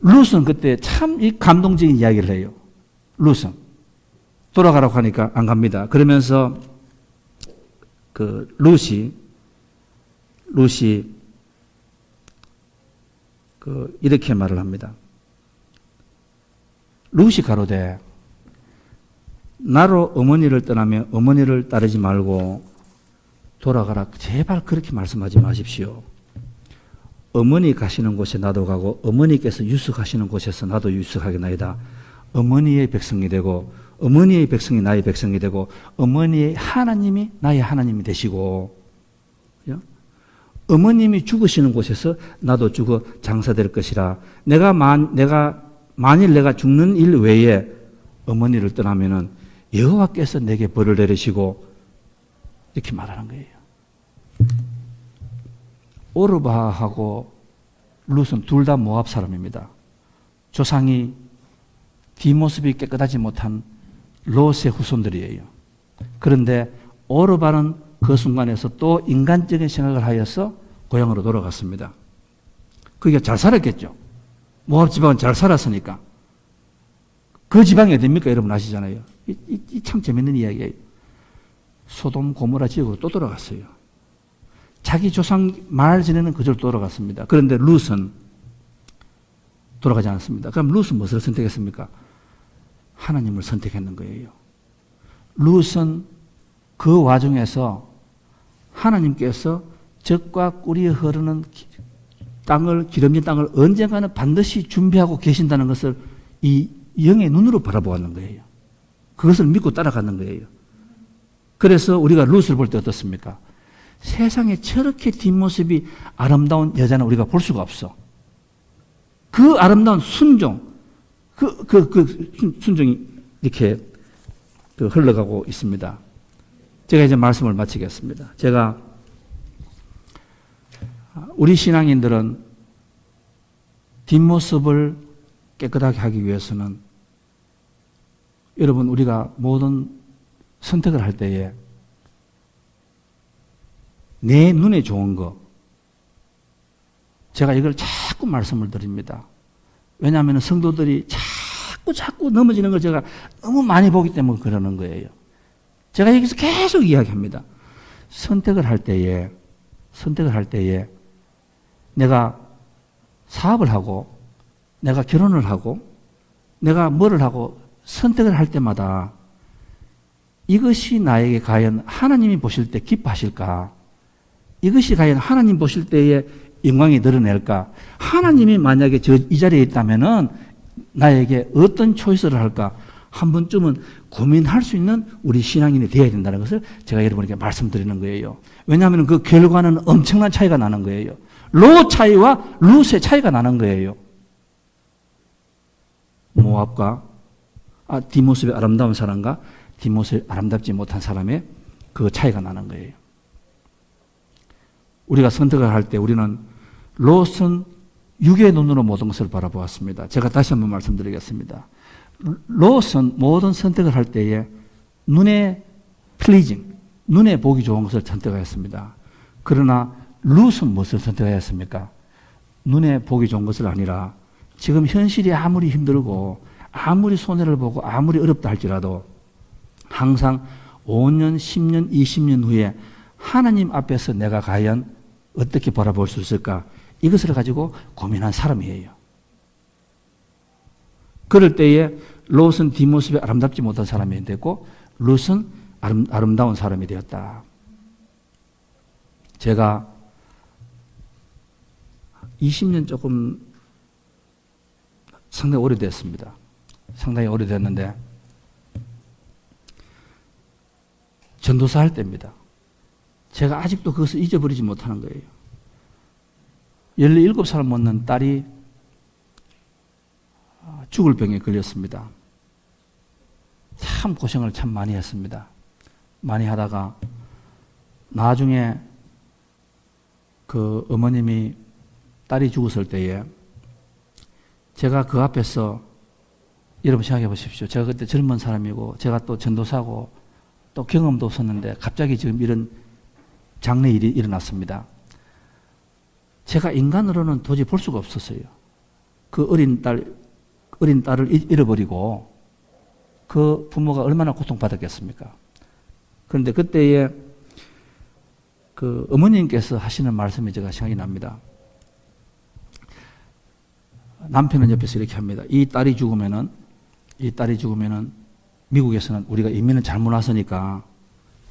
룻은 그때 참 이 감동적인 이야기를 해요. 룻은 돌아가라고 하니까 안 갑니다. 그러면서 그 룻이 그 이렇게 말을 합니다. 룻이 가로되 나로 어머니를 떠나며 어머니를 따르지 말고 돌아가라. 제발 그렇게 말씀하지 마십시오. 어머니 가시는 곳에 나도 가고 어머니께서 유숙하시는 곳에서 나도 유숙하겠나이다. 어머니의 백성이 되고 어머니의 백성이 나의 백성이 되고 어머니의 하나님이 나의 하나님이 되시고 어머님이 죽으시는 곳에서 나도 죽어 장사될 것이라. 만일 내가 죽는 일 외에 어머니를 떠나면은 여호와께서 내게 벌을 내리시고 이렇게 말하는 거예요. 오르바하고 룻은 둘 다 모압 사람입니다. 조상이 뒷모습이 깨끗하지 못한 롯의 후손들이에요. 그런데 오르바는 그 순간에서 또 인간적인 생각을 하여서 고향으로 돌아갔습니다. 그게 잘 살았겠죠. 모압 지방은 잘 살았으니까. 그 지방이 어딥니까? 여러분 아시잖아요. 이 참 재밌는 이야기예요. 소돔 고모라 지역으로 또 돌아갔어요. 자기 조상 말 지내는 그절로 돌아갔습니다. 그런데 룻은 돌아가지 않았습니다. 그럼 룻은 무엇을 선택했습니까? 하나님을 선택했는 거예요. 룻은 그 와중에서 하나님께서 젖과 꿀이 흐르는 기름진 땅을 언젠가는 반드시 준비하고 계신다는 것을 이 영의 눈으로 바라보았는 거예요. 그것을 믿고 따라가는 거예요. 그래서 우리가 룻을 볼 때 어떻습니까? 세상에 저렇게 뒷모습이 아름다운 여자는 우리가 볼 수가 없어. 그 아름다운 순종, 순종이 이렇게 흘러가고 있습니다. 제가 이제 말씀을 마치겠습니다. 우리 신앙인들은 뒷모습을 깨끗하게 하기 위해서는 여러분, 우리가 모든 선택을 할 때에 내 눈에 좋은 거, 제가 이걸 자꾸 말씀을 드립니다. 왜냐하면 성도들이 자꾸 넘어지는 걸 제가 너무 많이 보기 때문에 그러는 거예요. 제가 여기서 계속 이야기합니다. 선택을 할 때에 내가 사업을 하고 내가 결혼을 하고 내가 뭐를 하고 선택을 할 때마다 이것이 나에게 과연 하나님이 보실 때 기뻐하실까? 이것이 과연 하나님 보실 때에 영광이 드러낼까? 하나님이 만약에 이 자리에 있다면은 나에게 어떤 초이스를 할까? 한 번쯤은 고민할 수 있는 우리 신앙인이 되어야 된다는 것을 제가 여러분에게 말씀드리는 거예요. 왜냐하면 그 결과는 엄청난 차이가 나는 거예요. 롯 차이와 룻의 차이가 나는 거예요. 모압과 뒷모습이 아름다운 사람과 뒷모습이 아름답지 못한 사람의 그 차이가 나는 거예요. 우리가 선택을 할 때 우리는 롯은 육의 눈으로 모든 것을 바라보았습니다. 제가 다시 한번 말씀드리겠습니다. 롯은 모든 선택을 할 때에 눈에 플리징, 눈에 보기 좋은 것을 선택하였습니다. 그러나 룻은 무엇을 선택하였습니까? 눈에 보기 좋은 것을 아니라 지금 현실이 아무리 힘들고 아무리 손해를 보고 아무리 어렵다 할지라도 항상 5년, 10년, 20년 후에 하나님 앞에서 내가 과연 어떻게 바라볼 수 있을까? 이것을 가지고 고민한 사람이에요. 그럴 때에 롯은 뒷모습이 아름답지 못한 사람이 됐고 룻은 아름다운 사람이 되었다. 제가 20년 조금 상당히 오래됐습니다. 상당히 오래됐는데 전도사 할 때입니다. 제가 아직도 그것을 잊어버리지 못하는 거예요. 17살 먹는 딸이 죽을 병에 걸렸습니다. 참 고생을 참 많이 했습니다. 많이 하다가 나중에 그 어머님이 딸이 죽었을 때에 제가 그 앞에서 여러분 생각해 보십시오. 제가 그때 젊은 사람이고 제가 또 전도사고 또 경험도 없었는데 갑자기 지금 이런 장래 일이 일어났습니다. 제가 인간으로는 도저히 볼 수가 없었어요. 그 어린 딸을 잃어버리고 그 부모가 얼마나 고통받았겠습니까? 그런데 그때에 그 어머님께서 하시는 말씀이 제가 생각이 납니다. 남편은 옆에서 이렇게 합니다. 이 딸이 죽으면은 미국에서는 우리가 이민을 잘못 왔으니까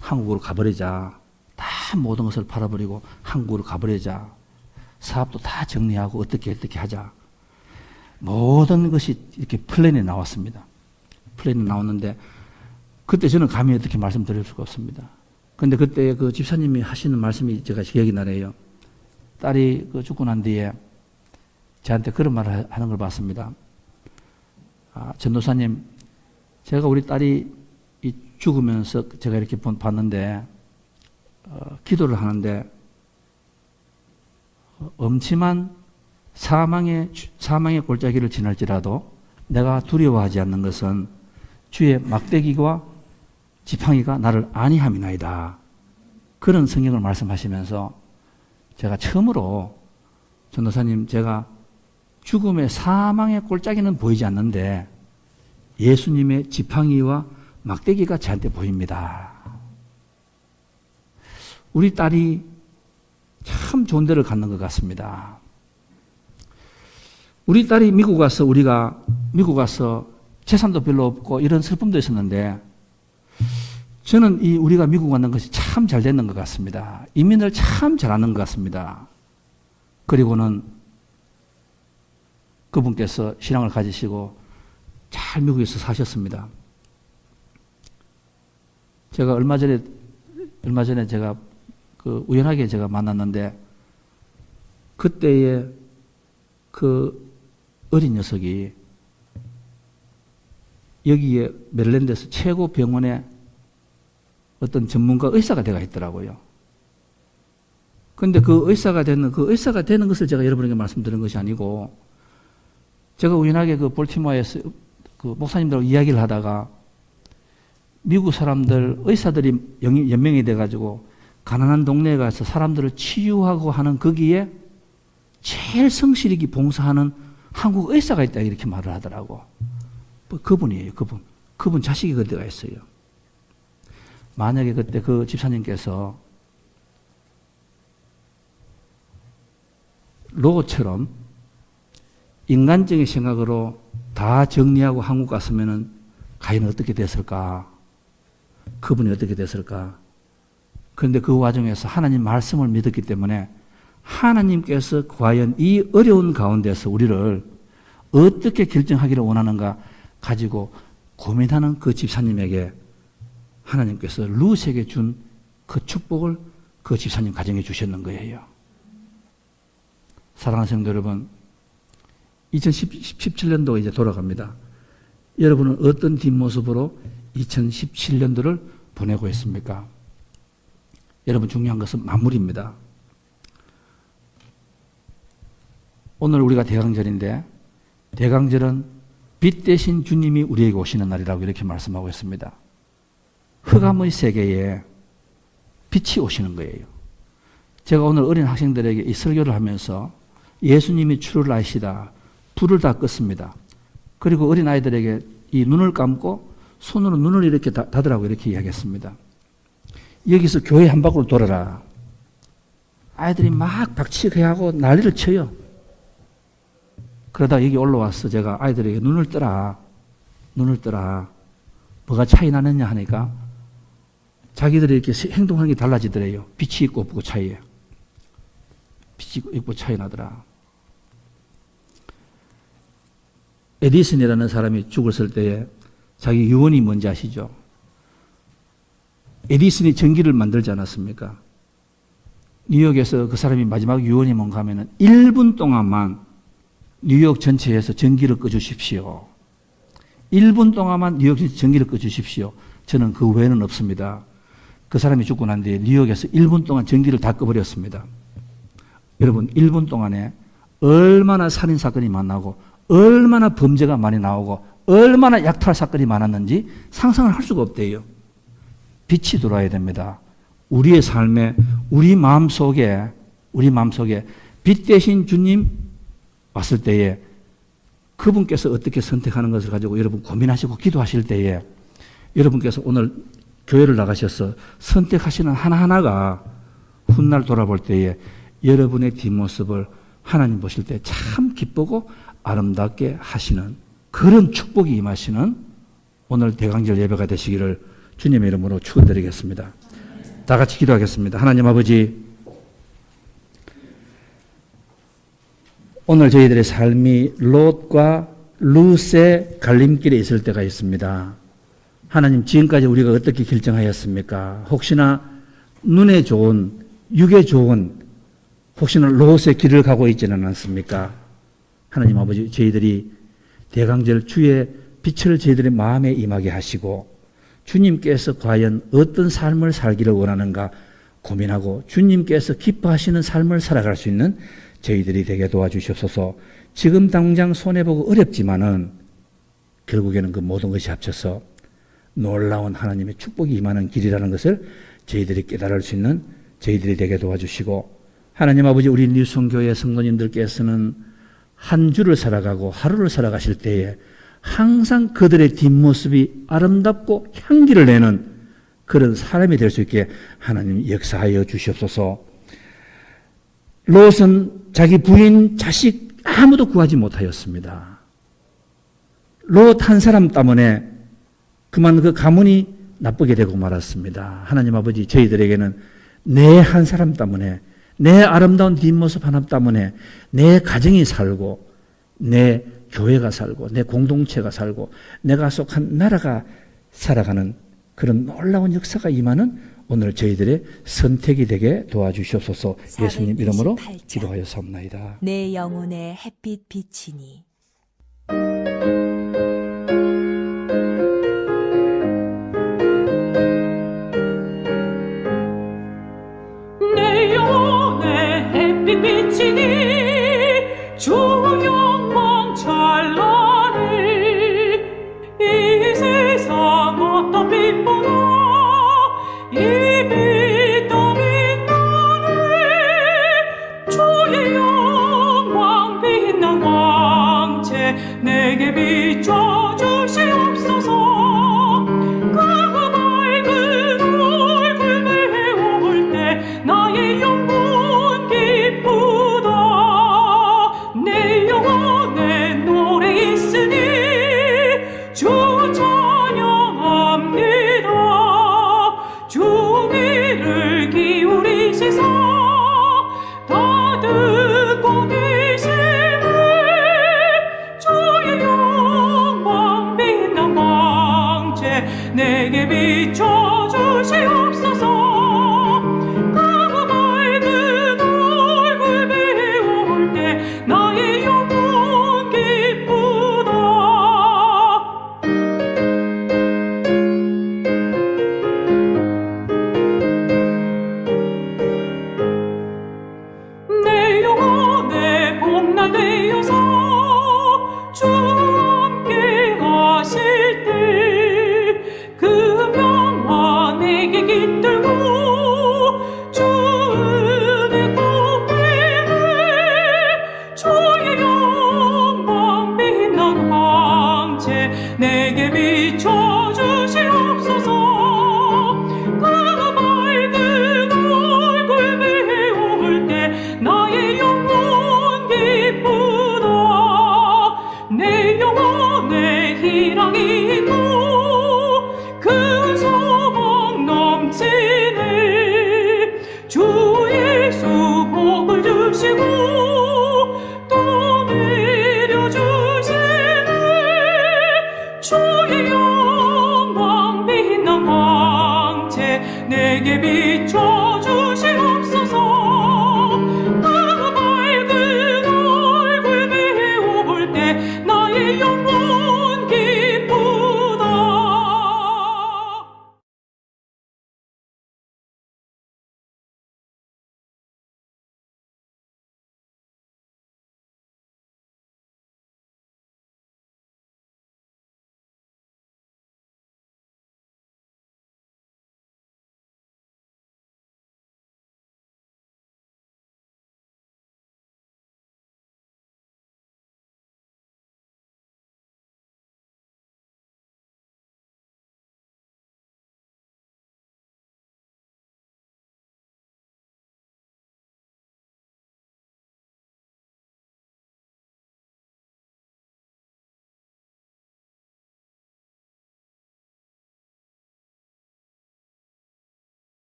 한국으로 가버리자. 다 모든 것을 팔아버리고 한국으로 가버리자. 사업도 다 정리하고 어떻게 하자. 모든 것이 이렇게 플랜이 나왔습니다. 플랜이 나왔는데 그때 저는 감히 어떻게 말씀드릴 수가 없습니다. 그런데 그때 그 집사님이 하시는 말씀이 제가 기억이 나네요. 딸이 그 죽고 난 뒤에 저한테 그런 말을 하는 걸 봤습니다. 전도사님, 제가 우리 딸이 죽으면서 제가 이렇게 봤는데 기도를 하는데 엄침한 사망의 골짜기를 지날지라도 내가 두려워하지 않는 것은 주의 막대기와 지팡이가 나를 안위함이나이다. 그런 성경을 말씀하시면서 제가 처음으로 전도사님, 제가 죽음의 사망의 골짜기는 보이지 않는데 예수님의 지팡이와 막대기가 저한테 보입니다. 우리 딸이 참 좋은 데를 갖는 것 같습니다. 우리 딸이 미국 가서 재산도 별로 없고 이런 슬픔도 있었는데 저는 우리가 미국 왔는 것이 참 잘 됐는 것 같습니다. 이민을 참 잘하는 것 같습니다. 그리고는 그분께서 신앙을 가지시고 잘 미국에서 사셨습니다. 제가 얼마 전에 제가 우연하게 제가 만났는데 그때의 그 어린 녀석이 여기에 메릴랜드에서 최고 병원에 어떤 전문가 의사가 되어 있더라고요. 그런데 그 의사가 되는 것을 제가 여러분에게 말씀드린 것이 아니고 제가 우연하게 그 볼티모어에서 그 목사님들하고 이야기를 하다가 미국 사람들, 의사들이 연명이 돼가지고 가난한 동네에 가서 사람들을 치유하고 하는 거기에 제일 성실하게 봉사하는 한국 의사가 있다 이렇게 말을 하더라고. 그분이에요. 그분 자식이 그때가 있어요. 만약에 그때 그 집사님께서 롯처럼 인간적인 생각으로 다 정리하고 한국 갔으면은 과연 어떻게 됐을까? 그분이 어떻게 됐을까? 그런데 그 와중에서 하나님 말씀을 믿었기 때문에 하나님께서 과연 이 어려운 가운데서 우리를 어떻게 결정하기를 원하는가 가지고 고민하는 그 집사님에게 하나님께서 룻에게 준 그 축복을 그 집사님 가정에 주셨는 거예요. 사랑하는 성도 여러분, 2017년도가 이제 돌아갑니다. 여러분은 어떤 뒷모습으로 2017년도를 보내고 있습니까? 여러분, 중요한 것은 마무리입니다. 오늘 우리가 대강절인데 대강절은 빛 대신 주님이 우리에게 오시는 날이라고 이렇게 말씀하고 있습니다. 흑암의 세계에 빛이 오시는 거예요. 제가 오늘 어린 학생들에게 이 설교를 하면서 예수님이 주를 아시다. 불을 다 껐습니다. 그리고 어린 아이들에게 이 눈을 감고 손으로 눈을 이렇게 닫으라고 이렇게 이야기했습니다. 여기서 교회 한 바퀴를 돌아라. 아이들이 막 박치기하고 난리를 쳐요. 그러다 여기 올라와서 제가 아이들에게 눈을 떠라. 뭐가 차이 나느냐 하니까 자기들이 이렇게 행동하는 게 달라지더래요. 빛이 있고 없고 차이예요. 빛이 있고 차이 나더라. 에디슨이라는 사람이 죽었을 때에 자기 유언이 뭔지 아시죠? 에디슨이 전기를 만들지 않았습니까? 뉴욕에서 그 사람이 마지막 유언이 뭔가 하면은 1분 동안만 뉴욕 전체에서 전기를 꺼주십시오. 1분 동안만 뉴욕 전체 전기를 꺼주십시오. 저는 그 외에는 없습니다. 그 사람이 죽고 난 뒤에 뉴욕에서 1분 동안 전기를 다 꺼버렸습니다. 여러분 1분 동안에 얼마나 살인사건이 많나고 얼마나 범죄가 많이 나오고 얼마나 약탈 사건이 많았는지 상상을 할 수가 없대요. 빛이 들어와야 됩니다. 우리의 삶에 우리 마음속에 빛 대신 주님 왔을 때에 그분께서 어떻게 선택하는 것을 가지고 여러분 고민하시고 기도하실 때에 여러분께서 오늘 교회를 나가셔서 선택하시는 하나하나가 훗날 돌아볼 때에 여러분의 뒷모습을 하나님 보실 때 참 기쁘고 아름답게 하시는 그런 축복이 임하시는 오늘 대강절 예배가 되시기를 주님의 이름으로 축원드리겠습니다. 다 같이 기도하겠습니다. 하나님 아버지, 오늘 저희들의 삶이 롯과 룻의 갈림길에 있을 때가 있습니다. 하나님, 지금까지 우리가 어떻게 결정하였습니까? 혹시나 눈에 좋은, 육에 좋은, 혹시나 롯의 길을 가고 있지는 않습니까? 하나님 아버지, 저희들이 대강절 주의 빛을 저희들의 마음에 임하게 하시고 주님께서 과연 어떤 삶을 살기를 원하는가 고민하고 주님께서 기뻐하시는 삶을 살아갈 수 있는 저희들이 되게 도와주시옵소서. 지금 당장 손해보고 어렵지만은 결국에는 그 모든 것이 합쳐서 놀라운 하나님의 축복이 임하는 길이라는 것을 저희들이 깨달을 수 있는 저희들이 되게 도와주시고, 하나님 아버지, 우리 뉴성교회 성도님들께서는 한 주를 살아가고 하루를 살아가실 때에 항상 그들의 뒷모습이 아름답고 향기를 내는 그런 사람이 될 수 있게 하나님 역사하여 주시옵소서. 롯은 자기 부인, 자식 아무도 구하지 못하였습니다. 롯 한 사람 때문에 그만 그 가문이 나쁘게 되고 말았습니다. 하나님 아버지, 저희들에게는 내 한 사람 때문에, 내 아름다운 뒷모습 하나 때문에 내 가정이 살고 내 교회가 살고 내 공동체가 살고 내가 속한 나라가 살아가는 그런 놀라운 역사가 임하는 오늘 저희들의 선택이 되게 도와주시옵소서. 예수님 이름으로 기도하였사옵나이다. 내 영혼의 햇빛 비치니. 내 영혼의 햇빛 비치니 주 영광 찬란히 이 세상 어떤 빛보다 이 빛 더 빛나네. 주의 영광 빛난 광채 내게 비춰 주시옵소서. 그 밝은 얼굴 배울 때 나의 영혼 기쁘다. 내 영혼에 노래 있으니 주 찬양합니다. 주 귀를 기울이시사 다 듣고 계시네. 주의 영광 빛난 광채 내게 비춰 주시옵소서. 그 밝은 얼굴 배울 때 나의 영혼 기쁘다. 내 영혼의 봄날 되어서 주 함께 하실 때 그 평화 내게 깃들고 내게 비춰주시오